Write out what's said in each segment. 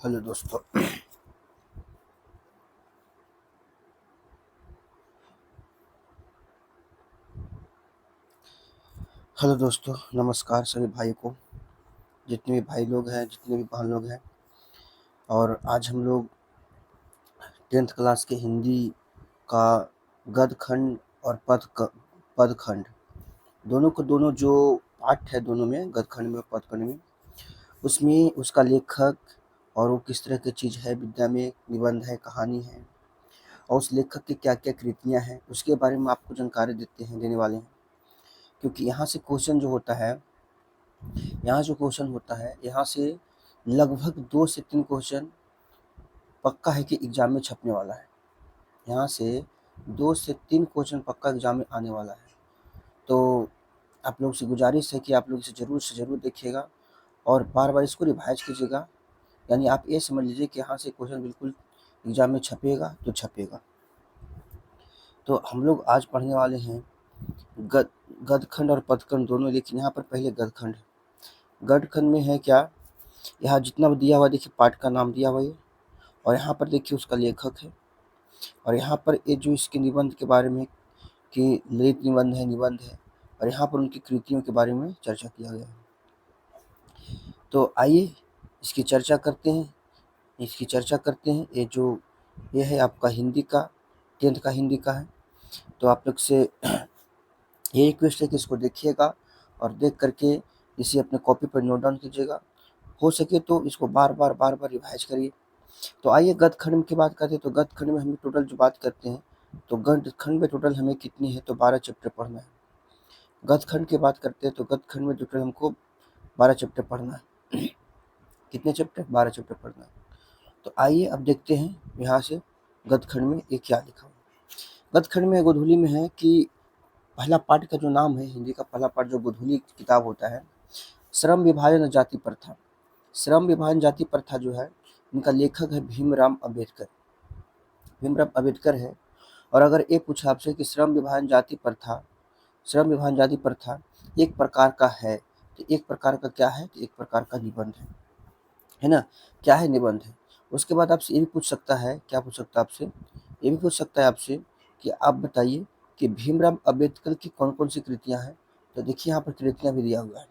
Hello दोस्तों। Hello दोस्तों, नमस्कार सभी भाई को, जितने भी भाई लोग हैं, जितने भी बहन लोग हैं। और आज हम लोग 10th क्लास के हिंदी का गद्य खंड और पद खंड दोनों को दोनों जो पाठ है, दोनों में गद्य खंड में और पद खंड में, उसमें उसका लेखक और वो किस तरह की चीज़ है, विद्या में निबंध है, कहानी है, और उस लेखक की क्या-क्या कृतियाँ हैं, उसके बारे में आपको जानकारी देने वाले हैं। क्योंकि यहाँ से क्वेश्चन जो होता है, यहाँ से लगभग 2 से 3 क्वेश्चन पक्का है कि एग्ज़ाम में छपने वाला है। यहाँ से 2 से 3 क्वेश्चन पक्का एग्ज़ाम में आने वाला है। तो आप लोगों से गुज़ारिश है कि आप लोग इसे ज़रूर से ज़रूर देखिएगा और बार-बार इसको रिवाइज़ कीजिएगा। यानी आप ये समझ लीजिए कि यहाँ से क्वेश्चन बिल्कुल एग्ज़ाम में छपेगा तो छपेगा। तो हम लोग आज पढ़ने वाले हैं गद्य खंड और पद खंड दोनों, लेकिन यहाँ पर पहले गद्य खंड है। गद्य खंड में है क्या, यहाँ जितना भी दिया हुआ देखिए, पाठ का नाम दिया हुआ है और यहाँ पर देखिए उसका लेखक है, और यहाँ पर ये जो इसके निबंध के बारे में कि ललित निबंध है, और यहाँ पर उनकी कृतियों के बारे में चर्चा किया गया है। तो आइए इसकी चर्चा करते हैं। ये है आपका हिंदी का 10th का हिंदी का है। तो आप लोग से ये रिक्वेस्ट है कि इसको देखिएगा और देख करके इसे अपने कॉपी पर नोट डाउन कीजिएगा। हो सके तो इसको बार-बार रिवाइज़ करिए। तो आइए गद्य खंड की बात करते हैं। तो गद्य खंड में हम टोटल जो बात करते हैं, तो गद्य खंड में टोटल हमें कितनी है, तो 12 चैप्टर पढ़ना है। गद्य खंड की बात करते हैं तो गद्य खंड में टोटल हमको 12 चैप्टर पढ़ना है। कितने चैप्टर? 12 चैप्टर पढ़ना है। तो आइए अब देखते हैं यहाँ से गद्य खंड में ये क्या लिखा हुआ है। गद्य खंड में गोधूली में है कि पहला पाठ का जो नाम है, हिंदी का पहला पाठ जो गोधूली किताब होता है, श्रम विभाजन और जाति प्रथा। श्रम विभाजन जाति प्रथा जो है, इनका लेखक है भीमराव अम्बेडकर है। और अगर ये पूछा आपसे कि श्रम विभाजन जाति प्रथा एक प्रकार का है, तो एक प्रकार का क्या है, तो एक प्रकार का निबंध है ना। क्या है? निबंध है। उसके बाद आपसे ये भी पूछ सकता है, क्या पूछ सकता है आपसे, ये भी पूछ सकता है आपसे कि आप बताइए कि भीमराव अम्बेडकर की कौन-कौन सी कृतियाँ हैं। तो देखिए यहाँ पर कृतियाँ भी दिया हुआ है।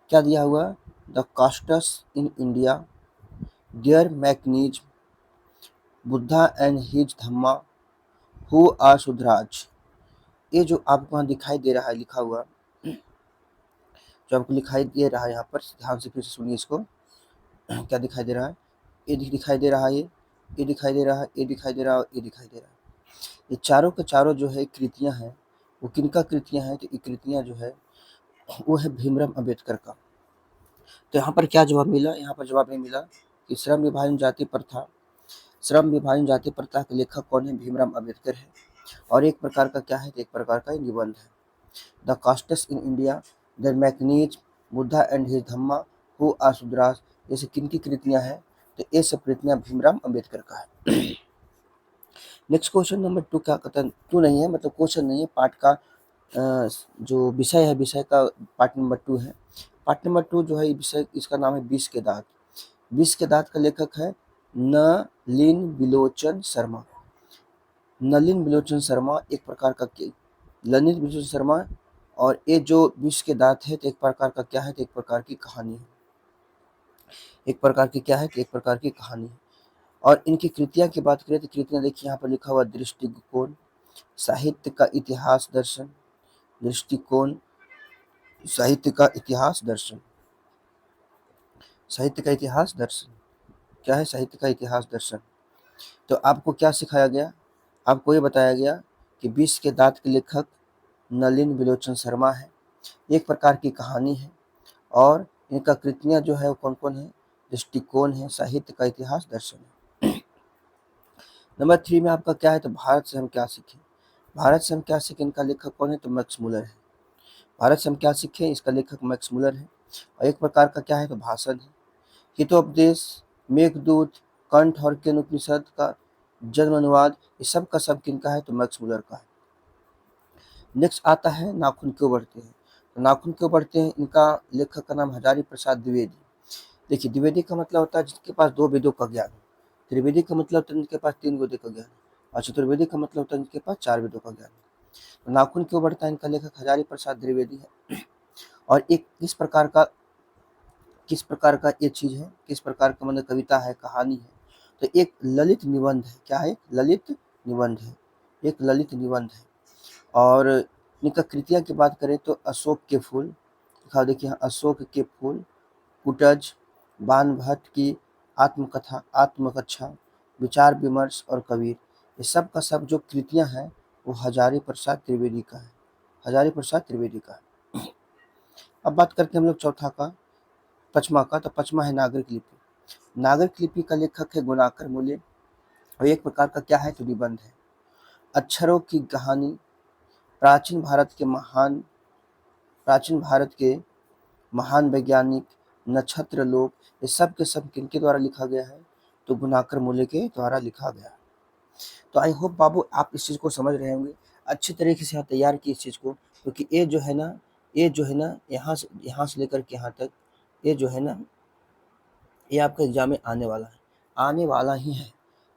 क्या दिया हुआ? The castes in India, their mechanism, Buddha and his Dhamma, who are Shudras. ये जो आपको वहाँ दिखाई दे रहा है लिखा हुआ, जो आपको दिखाई दे रहा है यहाँ पर, ध्यान से फिर से सुनिए इसको। क्या दिखाई दे रहा है? ये दिखाई दे रहा है, ये दिखाई दे रहा है, ये दिखाई दे रहा है, ये दिखाई दे रहा है। ये चारों के चारों जो है कृतियाँ हैं, वो किनका कृतियाँ हैं? तो ये कृतियाँ जो है वो है भीमराव अम्बेडकर का। तो यहाँ पर क्या जवाब मिला? यहाँ पर जवाब ये मिला कि श्रम विभाजन जाति प्रथा के लेखक कौन है? भीमराव अम्बेडकर है। और एक प्रकार का क्या है? तो एक प्रकार का निबंध है। The castes in India, the mechanism, Buddha and his Dhamma, who are Shudras, जैसे किनकी कृतियाँ हैं? तो ये सब कृतियाँ भीमराव अम्बेडकर का है। नेक्स्ट क्वेश्चन नंबर 2 क्या कहता है? 2 नहीं है, मतलब क्वेश्चन नहीं है, पाठ का जो विषय है, विषय का पार्ट नंबर 2 है। पार्ट नंबर 2 जो है विषय, इसका नाम है विष के दाँत। विष के दाँत का लेखक है नलिन बिलोचन शर्मा। नलिन बिलोचन शर्मा एक प्रकार का ललित बिलोचन शर्मा। और ये जो विष के दाँत है, तो एक प्रकार का क्या है? तो एक प्रकार की कहानी है। एक प्रकार की क्या है? तो एक प्रकार की कहानी है। और इनकी कृतियाँ की बात करें तो कृतियाँ देखिए यहाँ पर लिखा हुआ दृष्टिकोण, साहित्य का इतिहास दर्शन, दृष्टिकोण, साहित्य का इतिहास दर्शन, साहित्य का इतिहास दर्शन। क्या है? साहित्य का इतिहास दर्शन। तो आपको क्या सिखाया गया? आपको ये बताया गया कि विष के दाँत के लेखक नलिन बिलोचन शर्मा है। एक प्रकार की कहानी है और इनका कृतियाँ जो है वो कौन-कौन है? दृष्टिकोण है, साहित्य का इतिहास दर्शन है। नंबर 3 में आपका क्या है? तो भारत से हम क्या सीखें। भारत से हम क्या सीखें, इनका लेखक कौन है? तो मैक्स मुलर है। भारत से हम क्या सीखें, इसका लेखक मैक्स मुलर है। और एक प्रकार का क्या है? तो भाषण है। हितोपदेश, मेघदूत, कंठ और केन उपनिषद का जन्म अनुवाद, ये सब का सब किनका है? तो मैक्स मुलर का है। नेक्स्ट आता है नाखून क्यों बढ़ते हैं। तो नाखून क्यों बढ़ते हैं, इनका लेखक का नाम हजारी प्रसाद द्विवेदी। देखिए, द्विवेदी का मतलब होता है जिसके पास 2 वेदों का ज्ञान हो। त्रिवेदी का मतलब होता है जिनके पास 3 वेदों का ज्ञान हो। और चतुर्वेदी का मतलब होता है जिनके पास 4 वेदों का ज्ञान हो। तो नाखून क्यों बढ़ता है, इनका लेखक हजारी प्रसाद द्विवेदी है। और एक किस प्रकार का ये चीज है, किस प्रकार का मतलब कविता है, कहानी है। तो एक ललित निबंध है। क्या है? ललित निबंध है। एक ललित निबंध है। और इनका कृतियां की बात करें तो अशोक के फूल, दिखाओ देखिए यहाँ, अशोक के फूल, कुटज, बाण भट्ट की आत्मकथा, आत्मकक्षा, विचार विमर्श और कबीर, ये सब का सब जो कृतियां हैं वो हजारी प्रसाद त्रिवेदी का है। हजारी प्रसाद त्रिवेदी का है। अब बात करते हैं हम लोग चौथा का, पचमा का। तो पचमा है नागरिक लिपि। नागरिक लिपि का लेखक है गुणाकर मूल्य। और एक प्रकार का क्या है? तो निबंध है। अक्षरों की कहानी, प्राचीन भारत के महान प्राचीन भारत के महान वैज्ञानिक, नक्षत्र लोक, ये सब के सब किनके द्वारा लिखा गया है? तो गुणाकर मूल्य के द्वारा लिखा गया। तो आई होप बाबू आप इस चीज़ को समझ रहे होंगे। अच्छी तरीके से यहाँ तैयार की इस चीज़ को, क्योंकि ये जो है ना यहाँ से लेकर के यहाँ तक, ये जो है ना, ये आपका एग्जाम में आने वाला है, आने वाला ही है।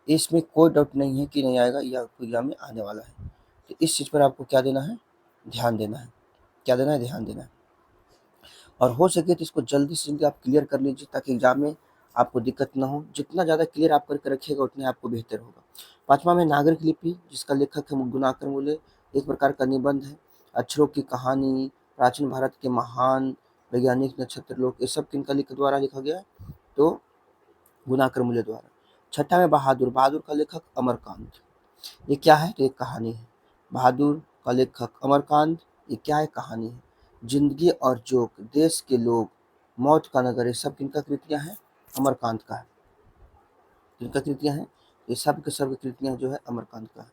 इसमें कोई डाउट नहीं है कि नहीं आएगा, ये आपको एग्जाम में आने वाला है। तो इस चीज़ पर आपको क्या देना है? ध्यान देना है। क्या देना है? ध्यान देना है। और हो सके तो इसको जल्दी से जल्दी आप क्लियर कर लीजिए, ताकि एग्जाम में आपको दिक्कत ना हो। जितना ज़्यादा क्लियर आप करके रखिएगा उतने आपको बेहतर होगा। पाँचवा में नागरिक लिपि, जिसका लेखक है गुणाकर मूल्य, एक प्रकार का निबंध है। अक्षरों की कहानी, प्राचीन भारत के महान वैज्ञानिक, नक्षत्र लोक, ये सब किनका द्वारा लिखा गया? तो गुणाकर मूल्य द्वारा। छठा में बहादुर। बहादुर का लेखक अमरकांत। ये क्या है? तो एक कहानी है। बहादुर का लेखक अमरकांत, ये क्या है? कहानी है। जिंदगी और जोक, देश के लोग, मौत का नगर, ये सब किनका कृतियां हैं? अमरकांत का है। किनका कृतियां हैं? ये सब के सब कृतियां जो है अमरकांत का है।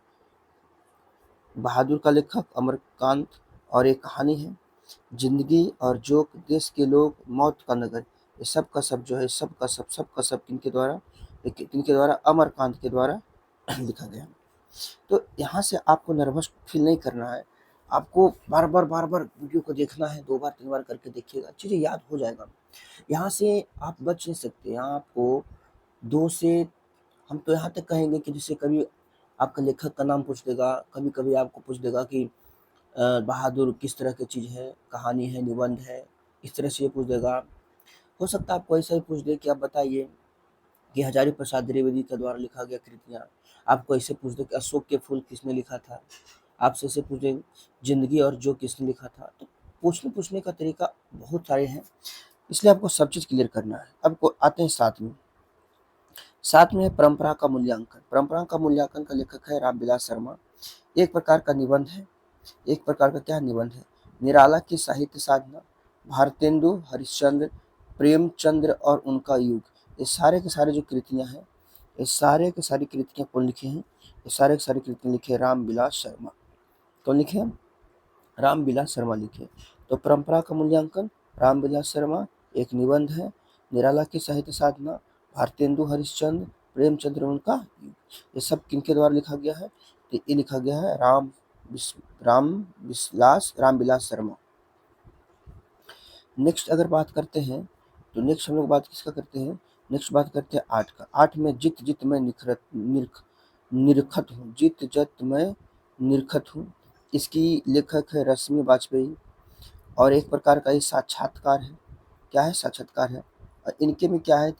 बहादुर का लेखक अमरकांत, और एक कहानी है। जिंदगी और जोक, देश के लोग, मौत का नगर, ये सब का सब जो है, सब किनके द्वारा? किनके द्वारा? अमरकांत के द्वारा लिखा गया। तो यहाँ से आपको नर्वस फील नहीं करना है। आपको बार बार वीडियो को देखना है, 2 बार 3 बार करके देखिएगा, चीज़ें याद हो जाएगा। यहाँ से आप बच नहीं सकते। यहाँ आपको 2 से, हम तो यहाँ तक कहेंगे कि जैसे कभी आपका लेखक का नाम पूछ देगा, कभी-कभी आपको पूछ देगा कि बहादुर किस तरह की चीज़ है, कहानी है, निबंध है, इस तरह से ये पूछ देगा। हो सकता है आपको ऐसा ही पूछ दे कि आप बताइए कि हजारी प्रसाद द्विवेदी के द्वारा लिखा गया कृतियाँ। आपको ऐसे पूछ दे कि अशोक के फूल किसने लिखा था। आपसे ऐसे पूछ दे जिंदगी और जो किसने लिखा था। तो पूछने का तरीका बहुत सारे हैं, इसलिए आपको सब चीज़ क्लियर करना है। अब को आते हैं 7 में है परंपरा का मूल्यांकन। परंपरा का मूल्यांकन का लेखक है रामविलास शर्मा। एक प्रकार का निबंध है। एक प्रकार का क्या निबंध है? निराला की साहित्य साधना, भारतेंदु हरिश्चंद्र, प्रेमचंद्र और उनका युग, ये सारे के सारे जो कृतियां हैं, ये सारे के सारी कृतियां कौन लिखे हैं? ये सारे के सारी कृतियां लिखे रामविलास शर्मा। कौन लिखे हैं? रामविलास शर्मा लिखे। तो परंपरा का मूल्यांकन रामविलास शर्मा, एक निबंध है। निराला की साहित्य साधना, भारतेंदु हरिश्चंद्र, प्रेमचंद्र उनका युग, ये सब किनके द्वारा लिखा गया है? तो ये लिखा गया है रामविलास शर्मा। नेक्स्ट अगर बात करते हैं, तो नेक्स्ट हम लोग बात किसका करते हैं? नेक्स्ट बात करते हैं 8 का। 8 में जित जित मैं निरखत हूँ, जित जत मैं निरखत हूँ, इसकी लेखक है रश्मि वाजपेयी। और एक प्रकार का ये साक्षात्कार है। क्या है? साक्षात्कार है। और इनके में क्या है?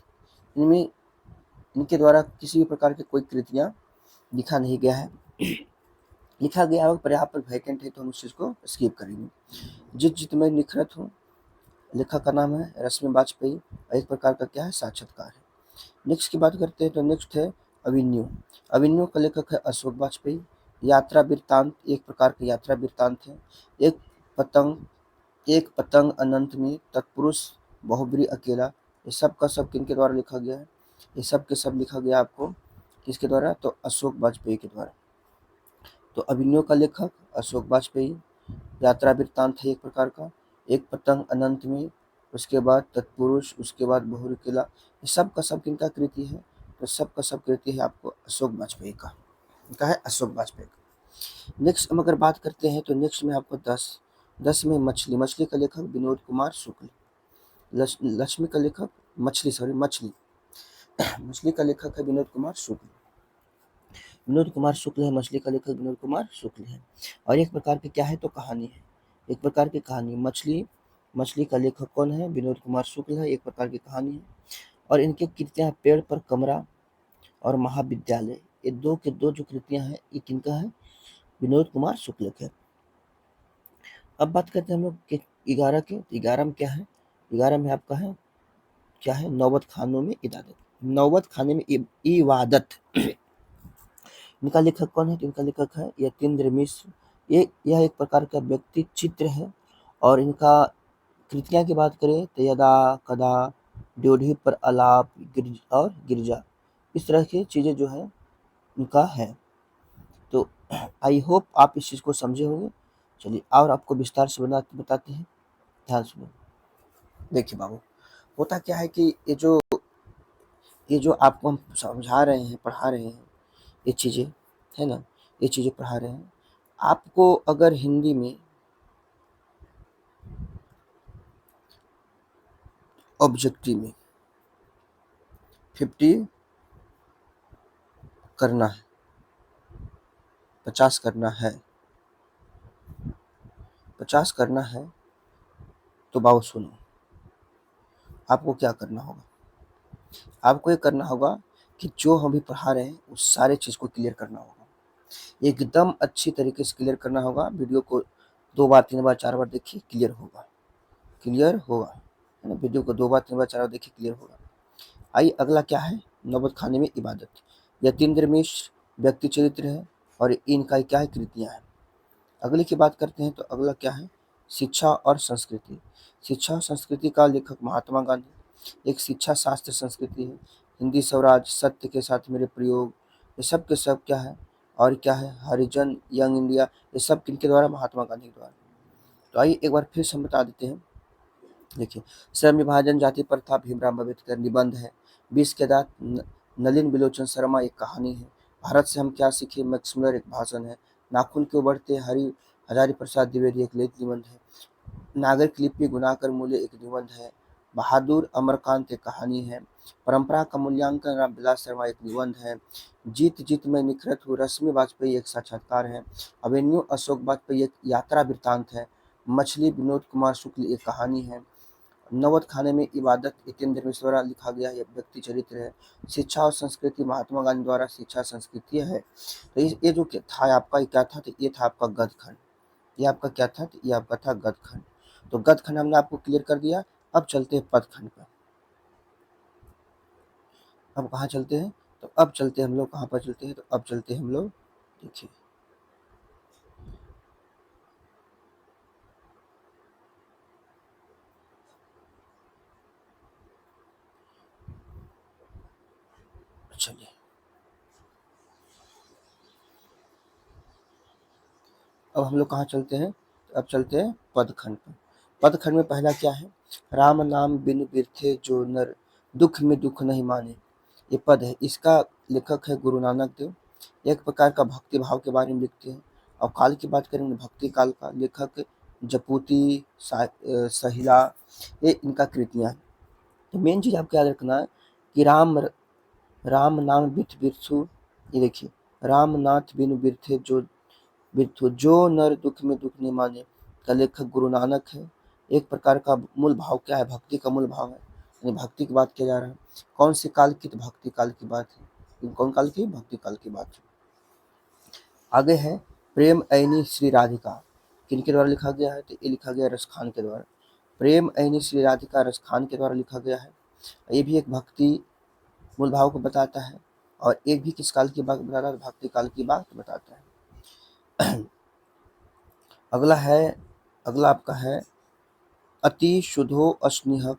इनमें इनके द्वारा किसी भी प्रकार की कोई कृतियाँ लिखा नहीं गया है। लिखा गया है पर यहाँ पर वैकेंट है, तो हम उस चीज़ को स्किप करेंगे। जित जित मैं निखरत हूँ, लेखक का नाम है रश्मि वाजपेयी। एक प्रकार का क्या है? साक्षात्कार है। नेक्स्ट की बात करते हैं, तो नेक्स्ट है अभिन्यु। अभिन्यु का लेखक है अशोक वाजपेयी। यात्रा वृत्तांत, एक प्रकार का यात्रा वृत्तांत है। एक पतंग अनंत में, तत्पुरुष, बहुब्री अकेला, ये सब का सब किनके द्वारा लिखा गया है? ये सब के सब लिखा गया आपको किसके द्वारा? तो अशोक वाजपेयी के द्वारा। तो अभिनव का लेखक अशोक वाजपेयी। यात्रा वृत्तांत है एक प्रकार का। एक पतंग अनंत में, उसके बाद तत्पुरुष, उसके बाद बहुब्री अकेला, ये सब का सब किनका कृति है? तो सब का सब कृति है आपको अशोक वाजपेयी का। इनका है अशोक वाजपेयी का। नेक्स्ट हम अगर बात करते हैं, तो नेक्स्ट में आपको 10 में मछली। मछली का लेखक विनोद कुमार शुक्ल। लक्ष्मी का लेखक मछली मछली का लेखक है विनोद कुमार शुक्ल। विनोद कुमार शुक्ल है मछली का लेखक, विनोद कुमार शुक्ल है। और एक प्रकार की क्या है तो कहानी है, एक प्रकार की कहानी। मछली का लेखक कौन है? विनोद कुमार शुक्ल है। एक प्रकार की कहानी है। और इनकी कृतियां पेड़ पर कमरा और महाविद्यालय, ये दो के दो जो कृतियां हैं ये किनका है? विनोद कुमार शुक्ल के। अब बात करते हैं हम लोग कि 11 के। 11 में क्या है? 11 में आपका है क्या है? नौबत खानों में इबादत। नौबत खाने में इबादत। इनका लेखक कौन है? तो इनका लेखक है यतीन्द्र मिश्र। यह एक प्रकार का व्यक्ति चित्र है। और इनका कृतियां की बात करें तो यदा कदा, ड्योढ़ी पर आलाप और गिरजा, इस तरह की चीजें जो है इनका है। तो आई होप आप इस चीज को समझे होंगे। चलिए और आपको विस्तार से बताते हैं, ध्यान सुनो। देखिए बाबू, होता क्या है कि ये जो आपको हम समझा रहे हैं, पढ़ा रहे हैं, ये चीजें है ना, ये चीजें पढ़ा रहे हैं आपको। अगर हिंदी में ऑब्जेक्टिव में 50 करना है, 50 करना है, 50 करना है, तो बाबू सुनो, आपको क्या करना होगा? आपको ये करना होगा कि जो हम भी पढ़ा रहे हैं उस सारे चीज को क्लियर करना होगा, एकदम अच्छी तरीके से क्लियर करना होगा। वीडियो को 2 बार 3 बार 4 बार देखिए, क्लियर होगा, क्लियर होगा, है ना। वीडियो को 2 बार 3 बार 4 बार देखिए, क्लियर होगा। आइए अगला क्या है? नौबत खाने में इबादत। यतीन्द्र मिश्र व्यक्ति चरित्र है और इनका क्या है? कृतियां हैं। अगले की बात करते हैं तो अगला क्या है? शिक्षा और संस्कृति। शिक्षा और संस्कृति का लेखक महात्मा गांधी। एक शिक्षा शास्त्र संस्कृति है। हिंदी स्वराज, सत्य के साथ मेरे प्रयोग, ये सब के सब क्या है? और क्या है? हरिजन, यंग इंडिया, ये सब किनके द्वारा? महात्मा गांधी के द्वारा। तो आइए एक बार फिर से हम बता देते हैं। देखिए, श्रम विभाजन, जाति प्रथा, भीमराव अम्बेडकर, निबंध है। 20 के दांत, नलिन बिलोचन शर्मा, एक कहानी है। भारत से हम क्या सीखे, मैक्स मुलर, एक भाषण है। नाखून क्यों बढ़ते, हजारी प्रसाद द्विवेदी, एक ललित निबंध है। नागरिक लिपि, गुनाकर मूल्य, एक निबंध है। बहादुर अमरकांत, एक कहानी है। परंपरा का मूल्यांकन, रामविलास शर्मा, एक निबंध है। जीत जीत में निखरत हूँ, रश्मि वाजपेयी, एक साक्षात्कार है। अवेन्यू, अशोक वाजपेयी, एक यात्रा वृत्तांत है। मछली, विनोद कुमार शुक्ल, एक कहानी है। नौबत खाने में इबादत, यतीन्द्र मिश्र द्वारा लिखा गया यह व्यक्ति चरित्र है। शिक्षा और संस्कृति, महात्मा गांधी द्वारा शिक्षा संस्कृति है। तो ये जो था आपका, ये क्या था? तो ये था आपका गद्य खंड। ये आपका क्या था? तो ये आपका था गद्य खंड। तो गद्य खंड हमने आपको क्लियर कर दिया। अब चलते हैं पद खंड पर। अब कहाँ चलते हैं? तो अब चलते हैं हम लोग, कहाँ पर चलते हैं? तो अब चलते हैं हम लोग, देखिए चलिए अब हम लोग कहाँ चलते हैं? तो अब चलते हैं पद खंड पर। पद खंड में पहला क्या है? राम नाम बिन बिरथे जो नर, दुख में दुख नहीं माने, ये पद है। इसका लेखक है गुरु नानक देव। एक प्रकार का भक्ति भाव के बारे में लिखते हैं। और काल की बात करेंगे, भक्ति काल का लेखक जपूती, सहिला, ये इनका कृतियां हैं। तो मेन चीज आपको याद रखना है कि राम नाम बिथ बिरथु, ये देखिए, राम नाथ बिनु बिरथे जो बिरथु, जो नर दुख में दुख नहीं माने, का लेखक गुरु नानक है। एक प्रकार का मूल भाव क्या है? भक्ति का मूल भाव है, यानी भक्ति की बात किया जा रहा है। कौन सी काल की? तो भक्ति काल की बात है। कौन काल की? भक्ति काल की बात है। आगे है प्रेम ऐनी श्री राधिका, किनके द्वारा लिखा गया है? तो ये लिखा गया रस खान के द्वारा। प्रेम ऐनी श्री राधिका रस खान के द्वारा लिखा गया है। ये भी एक भक्ति मूल भाव को बताता है। और एक भी किस काल की बात बताता है? भक्ति काल की बात बताता है। अगला आपका है अति शुद्धो अस्नेह,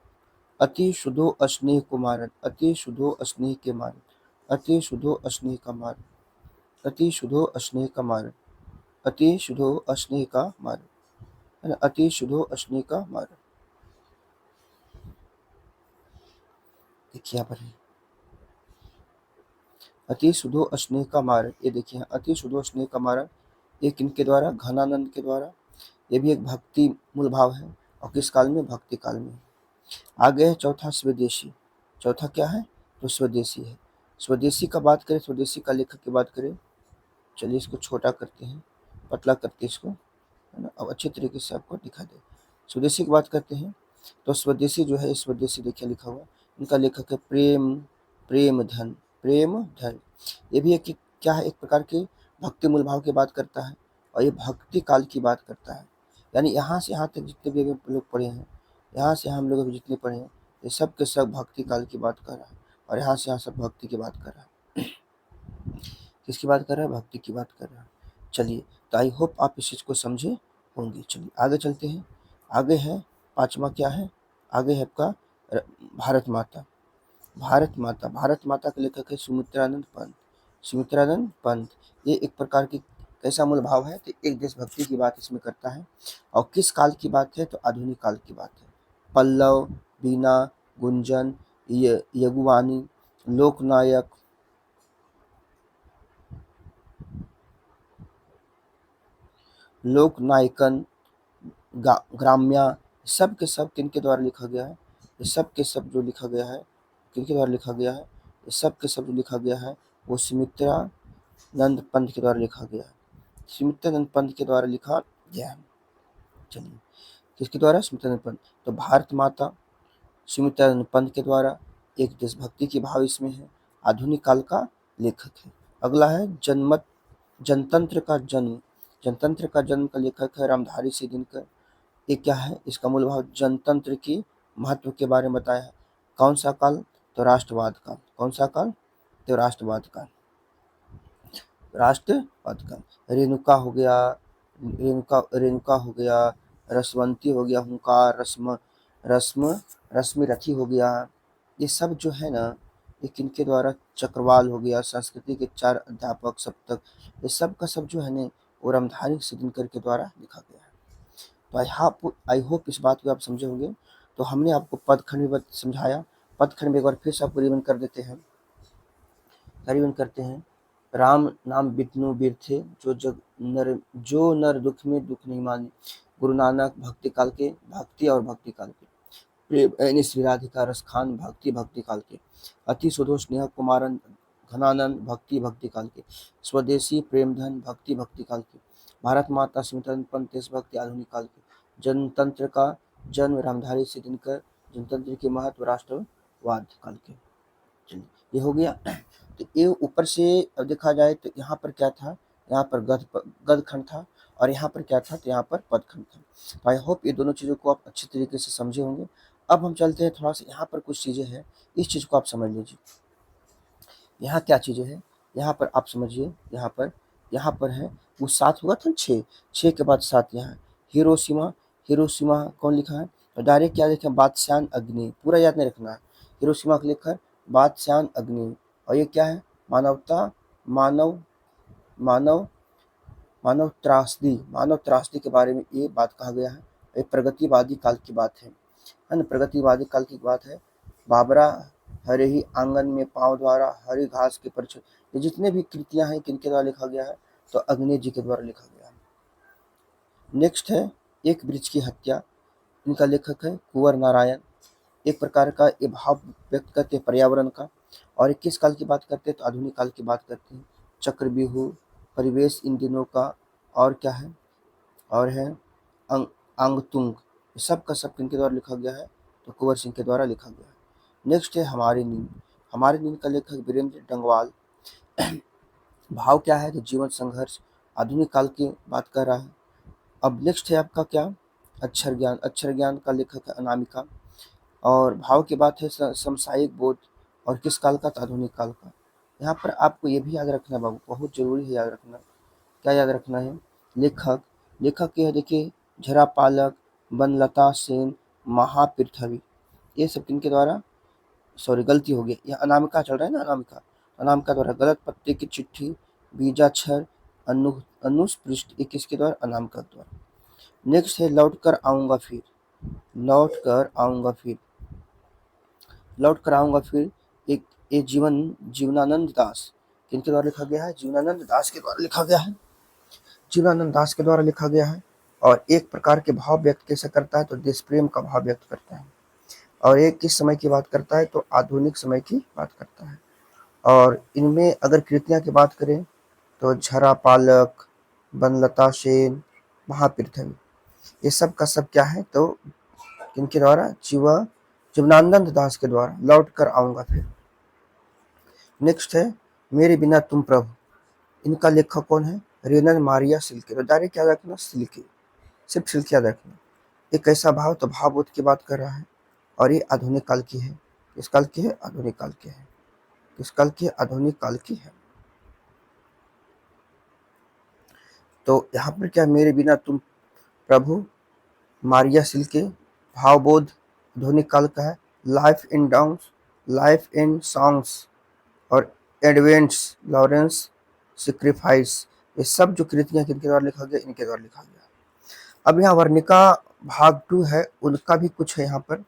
अति शुद्धो अस्नेह कुमारन, अति शुद्धो अस्नेह के मारन, अति शुद्धो अस्नेह का मारन, अति शुद्धो अस्नेह का मारन, अति शुद्धो अस्नेह का मारन, है ना, अति शुद्धो अस्नेह का मारन। देखिए यहाँ पर है अति शुद्धो अस्नेह का मारन, ये देखिए अति शुद्धो स्नेह का मारन, ये किनके द्वारा? घनानंद के द्वारा। ये भी एक भक्ति मूल भाव है। और किस काल में? भक्ति काल में। आगे है चौथा स्वदेशी। चौथा क्या है, तो स्वदेशी है। स्वदेशी का बात करें, स्वदेशी का लेखक की बात करें, चलिए इसको छोटा करते हैं, पतला करते इसको, है ना, अब अच्छे तरीके से आपको दिखा दे। स्वदेशी की बात करते हैं तो स्वदेशी जो है, स्वदेशी देखिए लिखा हुआ, इनका लेखक है प्रेमधन। प्रेमधन ये भी एक क्या है, एक प्रकार के भक्ति मूल भाव की बात करता है, और ये भक्ति काल की बात करता है। यानी यहाँ से यहाँ तक जितने भी लोग पढ़े हैं, यहाँ से हम लोग जितने पढ़े हैं, ये सब के सब भक्ति काल की बात कर रहा है, और यहाँ से यहाँ सब भक्ति की बात कर रहा है। किसकी बात कर रहा है, भक्ति की बात कर रहा है। चलिए, तो आई होप आप इस चीज़ को समझे होंगे। चलिए आगे चलते हैं। आगे है पांचवा, क्या है, आगे है आपका भारत माता। भारत माता, भारत माता के लेखक है सुमित्रानंद पंत। सुमित्रानंद पंत, ये एक प्रकार की कैसा मूल भाव है, तो एक देशभक्ति की बात इसमें करता है। और किस काल की बात है, तो आधुनिक काल की बात है। पल्लव, बीना, गुंजन, यगुवानी, लोकनायक, लोकनायकन, ग्राम्या, सब के सब किनके द्वारा लिखा गया है, ये सब के सब जो लिखा गया है, किनके द्वारा लिखा गया है, ये सब के सब जो लिखा गया है वो सुमित्रानंद पंत के द्वारा लिखा गया है। सुमित्रानंद पंत के द्वारा लिखा गया है। चलिए, किसके द्वारा, सुमित्रानंद पंत। तो भारत माता सुमित्रानंद पंत के द्वारा, एक देशभक्ति की भाव इसमें है, आधुनिक काल का लेखक है। अगला है जनमत, जनतंत्र का जन्म। जनतंत्र का जन्म का लेखक है रामधारी सिंह दिनकर। ये क्या है, इसका मूल भाव जनतंत्र की महत्व के बारे में बताया है। कौन सा काल, तो राष्ट्रवाद काल। कौन सा काल, तो राष्ट्रवाद काल। राष्ट्रवाद काल। रेणुका हो गया, रेणुका हो गया, रसवंती हो गया, हुंकार, रश्मि रथी हो गया, ये सब जो है ना, ये किनके द्वारा, चक्रवाल हो गया, संस्कृति के 4 अध्यापक, सप्तक, ये सब का सब जो है ना, वो रामधारी सिंह दिनकर के द्वारा लिखा गया है। तो आई होप इस बात को आप समझे होंगे। तो हमने आपको पदखंड में समझाया, पदखंड में एक बार फिर से आपको रिवीजन कर देते हैं, रिवीजन करते हैं। राम नाम विष्णु वीर थे, जो नर दुख में दुख नहीं माने। गुरु नानक भक्ति काल के, भक्ति और भक्ति काल के। प्रेम श्री राधिका रस खान, भक्ति काल के। अति सुधो स्नेह कुमारन घनानंद, भक्ति काल के। स्वदेशी प्रेमधन, भक्ति काल के। भारत माता सुमित्रानंद पंत, देशभक्ति आधुनिक काल के। जनतंत्र का जन्म रामधारी सिंह दिनकर, जनतंत्र के महत्व राष्ट्रवाद काल के। चलिए, ये हो गया। तो ये ऊपर से अब देखा जाए तो यहाँ पर क्या था, यहाँ पर गद खंड था, और यहाँ पर क्या था, तो यहाँ पर पदखंड था। तो आई होप ये दोनों चीज़ों को आप अच्छी तरीके से समझे होंगे। अब हम चलते हैं थोड़ा सा, यहाँ पर कुछ चीज़ें हैं, इस चीज़ को आप समझ लीजिए। यहाँ क्या चीज़ें हैं, यहाँ पर आप समझिए। यहाँ पर है वो 7 हुआ था, 6 के बाद 7 यहाँ है। हिरोशिमा, हिरोशिमा कौन लिखा है, तो डायरेक्ट क्या लिखा है, बादशाह अग्नि, पूरा याद नहीं रखना है। हिरोशिमा का लेखक बादशाह अग्नि। और ये क्या है, मानवता, मानव मानव मानव त्रासदी के बारे में ये बात कहा गया है। ये प्रगतिवादी काल की बात है ना, प्रगतिवादी काल की बात है। बाबरा हरे ही आंगन में पांव द्वारा, हरी घास के परिचय, ये जितने भी कृतियां हैं किनके द्वारा लिखा गया है, तो अग्नि जी के द्वारा लिखा गया है। नेक्स्ट है एक वृक्ष की हत्या, इनका लेखक है कुंवर नारायण। एक प्रकार का ये भाव व्यक्त करते हैं पर्यावरण का। और किस काल की बात करते हैं, तो आधुनिक काल की बात करते हैं। चक्रव्यूह, परिवेश इन दिनों का, और क्या है, और है अंगतुंग, सब का सब किनके द्वारा लिखा गया है, तो कुंवर सिंह के द्वारा लिखा गया है। नेक्स्ट है हमारी नींद। हमारी नींद का लेखक वीरेंद्र डंगवाल। भाव क्या है, तो जीवन संघर्ष, आधुनिक काल की बात कर रहा है। अब नेक्स्ट है आपका क्या, अक्षर ज्ञान। अक्षर ज्ञान का लेखक है अनामिका। और भाव की बात है समसामयिक बोध, और किस काल का, तो आधुनिक काल का। यहाँ पर आपको ये भी याद रखना बाबू, बहुत जरूरी है याद रखना। क्या याद रखना है, लेखक ये है, देखिए, झरा पालक, बनलता सेन, महापृथ्वी, ये सब किनके द्वारा, सॉरी गलती हो गई, यह अनामिका चल रहा है ना, अनामिका द्वारा। गलत पत्ते की चिट्ठी, बीजाक्षर, अनुस्पृष्ट, ये किसके द्वारा, अनामिका द्वारा। नेक्स्ट है लौट कर आऊंगा फिर। लौट कर आऊंगा फिर, लौट कर आऊंगा फिर, एक ये जीवनानंद दास, किनके द्वारा लिखा गया है, जीवनानंद दास के द्वारा लिखा गया है। जीवनानंद दास के द्वारा लिखा गया है। और एक प्रकार के भाव व्यक्त कैसे करता है, तो देश प्रेम का भाव व्यक्त करता है। और एक किस समय की बात करता है, तो आधुनिक समय की बात करता है। और इनमें अगर कृतियाँ की बात करें तो झरा पालक, बनलता सेन, महापृथ्वी, ये सब का सब क्या है, तो किनके द्वारा, जीवनानंद दास के द्वारा। लौट कर आऊंगा फिर। नेक्स्ट है मेरे बिना तुम प्रभु, इनका लेखक कौन है, रेनन मारिया सिल्के। तो डायरेक्ट क्या रखना, सिल्के, सिर्फ सिल्के याद रखना। एक ऐसा भाव, तो भावबोध की बात कर रहा है। और ये आधुनिक काल की है। किस काल की है, आधुनिक काल की है। किस काल की है, आधुनिक काल की है। तो यहाँ पर क्या, मेरे बिना तुम प्रभु, मारिया सिल्के, भावबोध, आधुनिक काल का है। Life in downs, life in songs, और एडवेंट्स, लॉरेंस सेक्रीफाइस, ये सब जो कृतियां किनके द्वारा लिखा गया, इनके द्वारा लिखा गया। अब यहाँ वर्णिका भाग 2 है, उनका भी कुछ है यहाँ पर,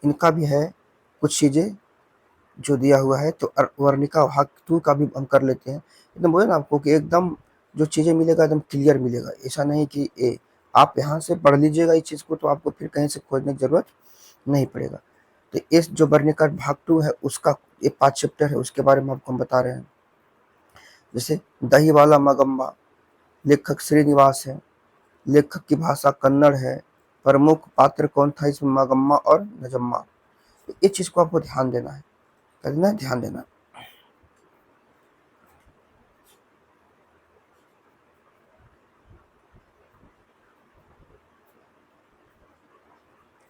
इनका भी है कुछ चीजें जो दिया हुआ है। तो वर्णिका भाग 2 का भी हम कर लेते हैं। एकदम बोले ना आपको कि एकदम जो चीजें मिलेगा एकदम क्लियर मिलेगा। ऐसा नहीं कि आप यहाँ से पढ़ लीजिएगा इस चीज को तो आपको फिर कहीं से खोजने की जरूरत नहीं पड़ेगा। तो इस जो वर्णिका भाग 2 है उसका ये 5 चैप्टर है, उसके बारे में आपको हम बता रहे हैं। जैसे दही वाला मगम्बा, लेखक श्रीनिवास है, लेखक की भाषा कन्नड़ है, प्रमुख पात्र कौन था इसमें, मगम्मा और नजम्मा। तो इस चीज को आपको ध्यान देना है, करना है, ध्यान देना।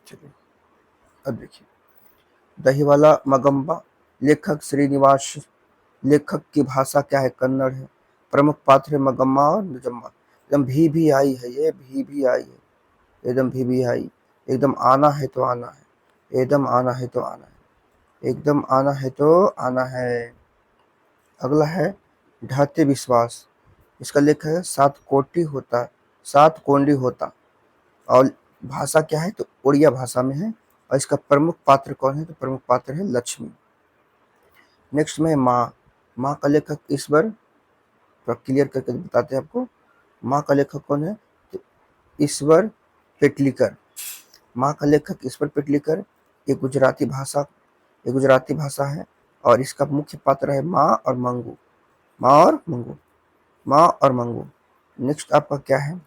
चलिए अब देखिए, दही वाला मगम्बा, लेखक श्रीनिवास, लेखक की भाषा क्या है, कन्नड़ है, प्रमुख पात्र है मगम्मा और नजम्मा। एकदम भी आई है, ये भी आई है, एकदम भी आई, एकदम आना है तो आना है, एकदम आना है तो आना है, एकदम आना है तो आना है। अगला है ढाते विश्वास, इसका लेख है सात कोटि होता, सात कोंडी होता। और भाषा क्या है, तो उड़िया भाषा में है। और इसका प्रमुख पात्र कौन है, तो प्रमुख पात्र है लक्ष्मी। नेक्स्ट में माँ, माँ का लेखक ईश्वर, क्लियर करके बताते हैं आपको। माँ का लेखक कौन है, तो ईश्वर पेटलीकर। माँ का लेखक ईश्वर पेटलीकर। ये गुजराती भाषा है। और इसका मुख्य पात्र है माँ और मंगू, माँ और मंगू, माँ और मंगू। नेक्स्ट आपका क्या है,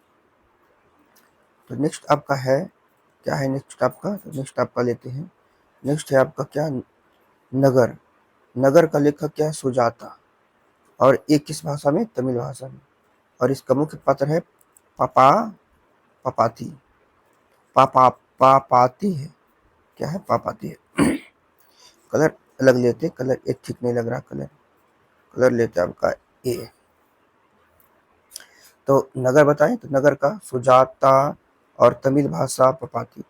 तो नेक्स्ट आपका है क्या है, नेक्स्ट आपका, तो नेक्स्ट आपका लेते हैं। नेक्स्ट है आपका क्या, नगर। नगर का लेखक क्या है, सुजाता। और ये किस भाषा में, तमिल भाषा में। और इसका मुख्य पात्र है पापा, पापाती, पापाती है, क्या है, पापाती है। कलर अलग लेते, कलर एक ठीक नहीं लग रहा, कलर लेते आपका ए। तो नगर बताएं, तो नगर का सुजाता और तमिल भाषा पपाती।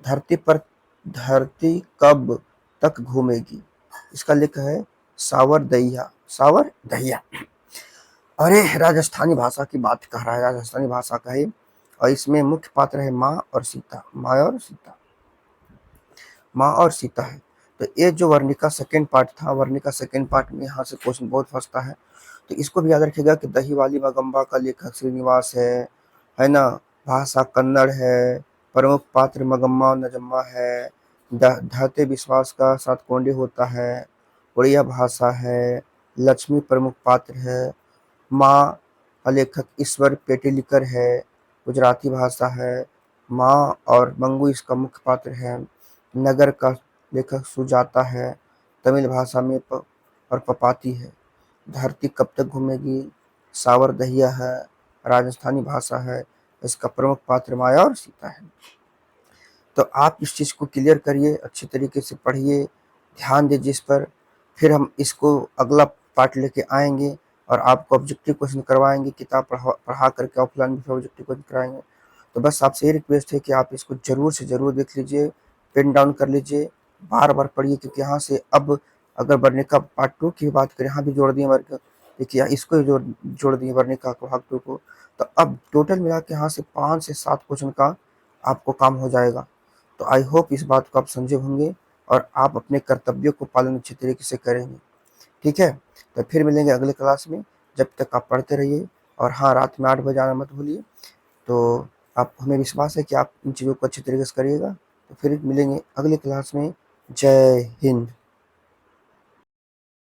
धरती पर, धरती कब तक घूमेगी, इसका लेख है सावर दहिया, सावर दहिया। अरे राजस्थानी भाषा की बात कर रहा है, राजस्थानी भाषा का है। और इसमें मुख्य पात्र है माँ और सीता, माँ और सीता, माँ और सीता है। तो ये जो वर्णिका सेकेंड पार्ट था, वर्णिका सेकेंड पार्ट में यहाँ से क्वेश्चन बहुत फंसता है। तो इसको भी याद रखिएगा कि दही वाली मगम्बा का लेखक श्रीनिवास है ना, भाषा कन्नड़ है, प्रमुख पात्र मगम्मा और नजम्मा है, ढाते विश्वास का सातकोंडी होता है, उड़िया भाषा है, लक्ष्मी प्रमुख पात्र है, माँ का लेखक ईश्वर पेटेलिकर है, गुजराती भाषा है, माँ और मंगू इसका मुख्य पात्र है, नगर का लेखक सुजाता है, तमिल भाषा में और पपाती है, धरती कब तक घूमेगी सावर दहिया है, राजस्थानी भाषा है, इसका प्रमुख पात्र माया और सीता है। तो आप इस चीज़ को क्लियर करिए, अच्छी तरीके से पढ़िए, ध्यान दीजिए इस पर। फिर हम इसको अगला पार्ट लेके आएंगे और आपको ऑब्जेक्टिव क्वेश्चन करवाएंगे, किताब पढ़ा करके ऑफलाइन भी ऑब्जेक्टिव क्वेश्चन कराएंगे। तो बस आपसे ये रिक्वेस्ट है कि आप इसको ज़रूर से ज़रूर देख लीजिए, पेन डाउन कर लीजिए, बार बार पढ़िए, क्योंकि यहाँ से अब अगर वर्णिका पार्ट 2 की बात करें, यहाँ भी जोड़ दिए वर्ग, देखिए इसको भी जोड़ दिए वर्णिका को भाग 2 को। तो अब टोटल मिला के यहाँ से 5 से 7 क्वेश्चन का आपको काम हो जाएगा। तो आई होप इस बात को आप समझे होंगे और आप अपने कर्तव्यों को पालन अच्छे तरीके से करेंगे। ठीक है, तो फिर मिलेंगे अगले क्लास में। जब तक आप पढ़ते रहिए। और हाँ, रात में 8 बजे आना मत भूलिए। तो आप, हमें विश्वास है कि आप इन चीज़ों को अच्छे तरीके से करिएगा। तो फिर मिलेंगे अगले क्लास में। जय हिंद।